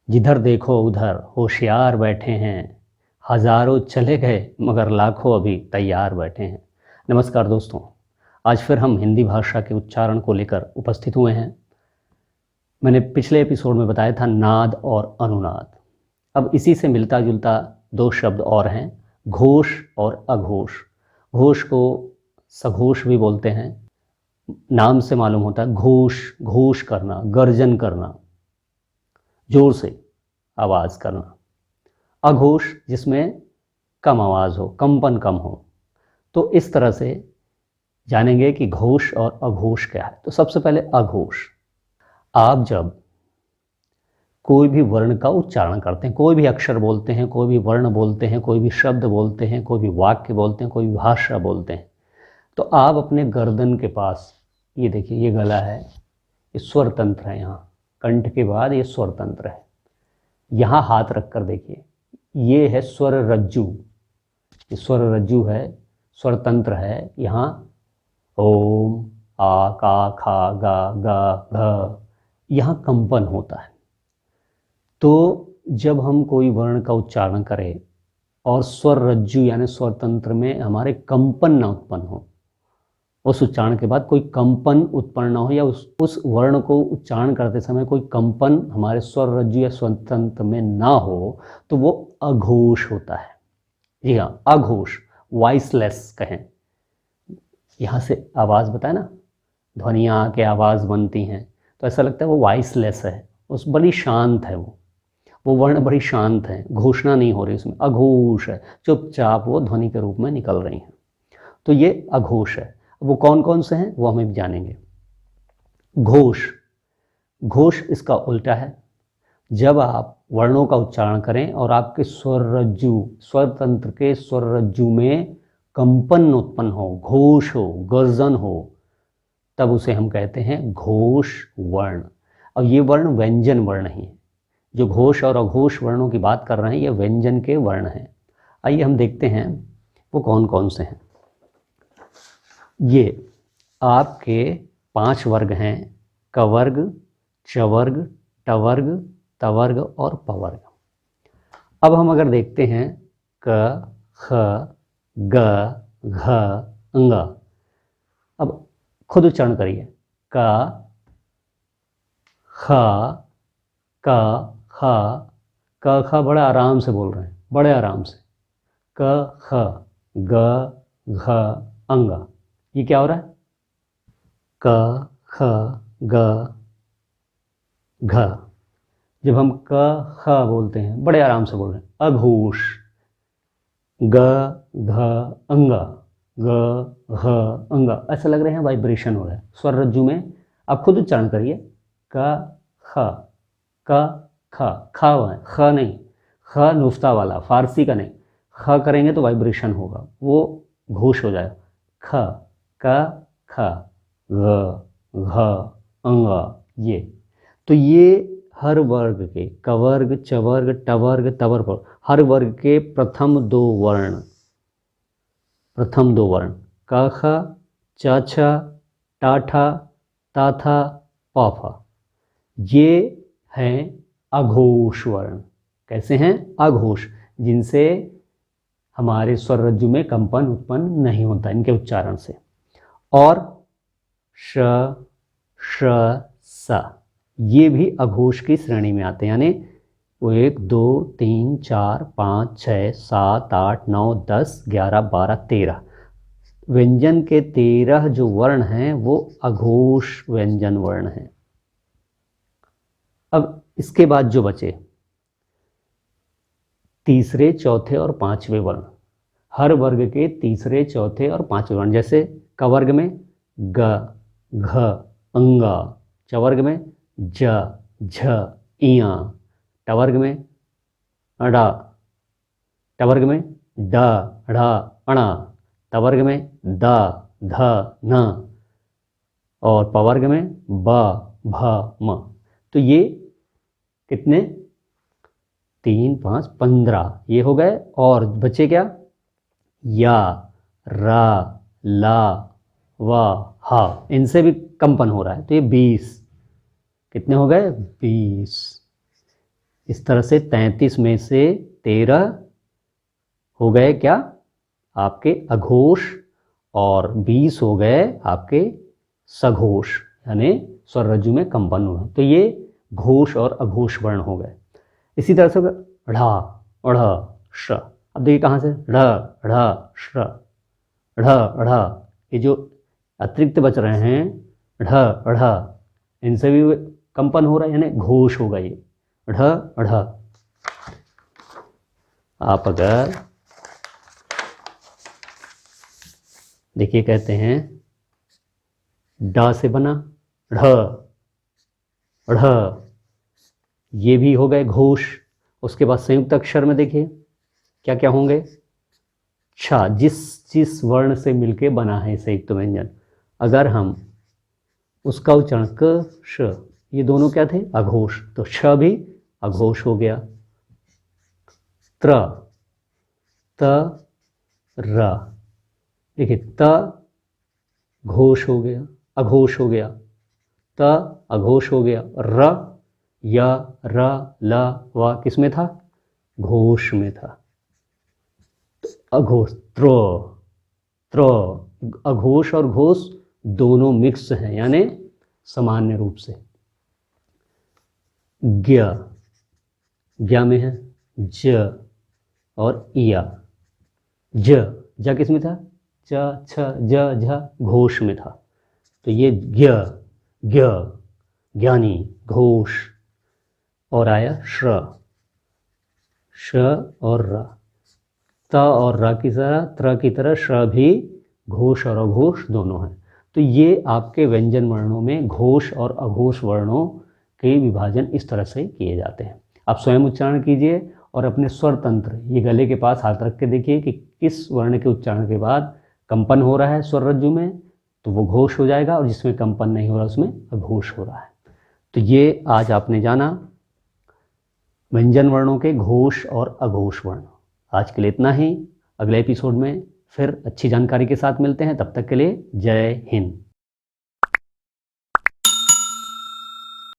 जिधर देखो उधर होशियार बैठे हैं, हजारों चले गए मगर लाखों अभी तैयार बैठे हैं। नमस्कार दोस्तों, आज फिर हम हिंदी भाषा के उच्चारण को लेकर उपस्थित हुए हैं। मैंने पिछले एपिसोड में बताया था नाद और अनुनाद। अब इसी से मिलता जुलता दो शब्द और हैं, घोष और अघोष। घोष को सघोष भी बोलते हैं, नाम से मालूम होता है घोष, घोष करना, गर्जन करना, जोर से आवाज़ करना। अघोष जिसमें कम आवाज़ हो, कंपन कम हो। तो इस तरह से जानेंगे कि घोष और अघोष क्या है। तो सबसे पहले अघोष। आप जब कोई भी वर्ण का उच्चारण करते हैं, कोई भी अक्षर बोलते हैं, कोई भी वर्ण बोलते हैं, कोई भी शब्द बोलते हैं, कोई भी वाक्य बोलते हैं, कोई भी भाषा बोलते हैं, तो आप अपने गर्दन के पास, ये देखिए ये गला है, ये स्वर तंत्र है, यहाँ कंठ के बाद ये स्वर तंत्र है। यहाँ हाथ रख कर देखिए, ये है स्वर रज्जु, ये स्वर रज्जु है, स्वर तंत्र है। यहाँ ओम, आ, का, खा, गा, गा, घ, यहाँ कंपन होता है। तो जब हम कोई वर्ण का उच्चारण करें और स्वर रज्जु यानी स्वर तंत्र में हमारे कंपन ना उत्पन्न हो, उस उच्चारण के बाद कोई कंपन उत्पन्न न हो, या उस वर्ण को उच्चारण करते समय कोई कंपन हमारे स्वर रज्जु या स्वर तंत्र में ना हो, तो वो अघोष होता है। जी हाँ, अघोष, वॉइसलेस कहें। यहाँ से आवाज़ बताए ना, ध्वनियाँ के आवाज़ बनती हैं, तो ऐसा लगता है वो वॉइसलेस है, उस बड़ी शांत है, वो वर्ण बड़ी शांत है, घोषणा नहीं हो रही उसमें, अघोष है, चुपचाप वो ध्वनि के रूप में निकल रही हैं। तो ये अघोष है। वो कौन कौन से हैं वो हमें भी जानेंगे। घोष, घोष इसका उल्टा है। जब आप वर्णों का उच्चारण करें और आपके स्वर रज्जु, स्वर तंत्र के स्वर रज्जु में कंपन उत्पन्न हो, घोष हो, गर्जन हो, तब उसे हम कहते हैं घोष वर्ण। अब ये वर्ण व्यंजन वर्ण ही है। जो घोष और अघोष वर्णों की बात कर रहे हैं, ये व्यंजन के वर्ण हैं। आइए हम देखते हैं वो कौन कौन से हैं। ये आपके 5 वर्ग हैं, कवर्ग, चवर्ग, टवर्ग, तवर्ग और पवर्ग। अब हम अगर देखते हैं क, ख, ग, घ, अंग। अब खुद उच्चारण करिए, क, ख, क, ख, क, ख बड़ा आराम से बोल रहे हैं, बड़े आराम से। क, ख, ग, घ, अंग। ये क्या हो रहा है? क, ख, ग, घ। जब हम क, ख बोलते हैं, बड़े आराम से बोल रहे हैं, अघोष। ग, घ, अंग, ग, घ, अंग। ऐसा लग रहे हैं वाइब्रेशन हो रहा है स्वर रज्जु में। आप खुद उच्चारण करिए, क, ख, क, ख, ख है, ख नहीं, ख नुफ्ता वाला, फारसी का नहीं। ख करेंगे तो वाइब्रेशन होगा, वो घोष हो जाएगा। ख, क, ख, घ, घ, अंग। ये तो ये हर वर्ग के, कवर्ग, चवर्ग, टवर्ग, तवर्ग, हर वर्ग के प्रथम दो वर्ण, क, ख, च, छ, टा, ठा, ता, था, प, फ, ये हैं अघोष वर्ण। कैसे हैं? अघोष, जिनसे हमारे स्वर रज्जु में कंपन उत्पन्न नहीं होता इनके उच्चारण से। और श, श, स, ये भी अघोष की श्रेणी में आते हैं। यानी वो 1, 2, 3, 4, 5, 6, 7, 8, 9, 10, 11, 12, 13 व्यंजन के 13 जो वर्ण हैं वो अघोष व्यंजन वर्ण हैं। अब इसके बाद जो बचे तीसरे, चौथे और पांचवें वर्ण, हर वर्ग के तीसरे, चौथे और पांचवें वर्ण। जैसे कवर्ग में ग, घ, अंग, चवर्ग में ज, झ, इया, टवर्ग में अड़ा, टवर्ग में ड, ढ़, अणा, तवर्ग में द, ध, न और पवर्ग में ब, भ, म। तो ये कितने? 3, 5, 15 ये हो गए। और बचे क्या? या, रा, ला, व, हा। इनसे भी कंपन हो रहा है, तो ये 20 कितने हो गए? 20। इस तरह से 33 में से 13 हो गए क्या आपके अघोष और 20 हो गए आपके सघोष, यानी स्वर रज्जु में कंपन हुआ। तो ये घोष और अघोष वर्ण हो गए। इसी तरह से ढ़ ढ़ श, अब देखिए कहाँ से ढ़ ढ़ श ढ़ ढ़, ये जो अतिरिक्त बच रहे हैं ढ़ ढ़, इनसे भी कंपन हो रहा है, यानी घोष होगा ये ढ़ ढ़। आप अगर देखिए कहते हैं ड से बना ढ़ ढ़, ये भी हो गए घोष। उसके बाद संयुक्त अक्षर में देखिए क्या क्या होंगे, छ, जिस वर्ण से मिलके बना है संयुक्त व्यंजन, अगर हम उसका उच्चारण क श, ये दोनों क्या थे अघोष, तो छ भी अघोष हो गया। त्र त र, देखिए त घोष हो गया, अघोष हो गया, त अघोष हो गया। र य र ल व किस में था, घोष में था। अघोष त्र त्र, अघोष और घोष दोनों मिक्स हैं, यानी सामान्य रूप से। ज्ञ, ज्ञ में है ज और इया, ज किस में था, च छ ज झ घोष में था। तो ये ज्ञ ज्ञ ज्ञानी घोष, और आया श्र श और र, त और र की तरह त्र की तरह श्र भी घोष और अघोष दोनों हैं। तो ये आपके व्यंजन वर्णों में घोष और अघोष वर्णों के विभाजन इस तरह से किए जाते हैं। आप स्वयं उच्चारण कीजिए और अपने स्वर तंत्र, ये गले के पास हाथ रख के देखिए कि किस वर्ण के उच्चारण के बाद कंपन हो रहा है स्वर रज्जु में, तो वो घोष हो जाएगा, और जिसमें कंपन नहीं हो रहा उसमें अघोष हो रहा है। तो ये आज आपने जाना व्यंजन वर्णों के घोष और अघोष वर्ण। आज के लिए इतना ही, अगले एपिसोड में फिर अच्छी जानकारी के साथ मिलते हैं। तब तक के लिए जय हिंद।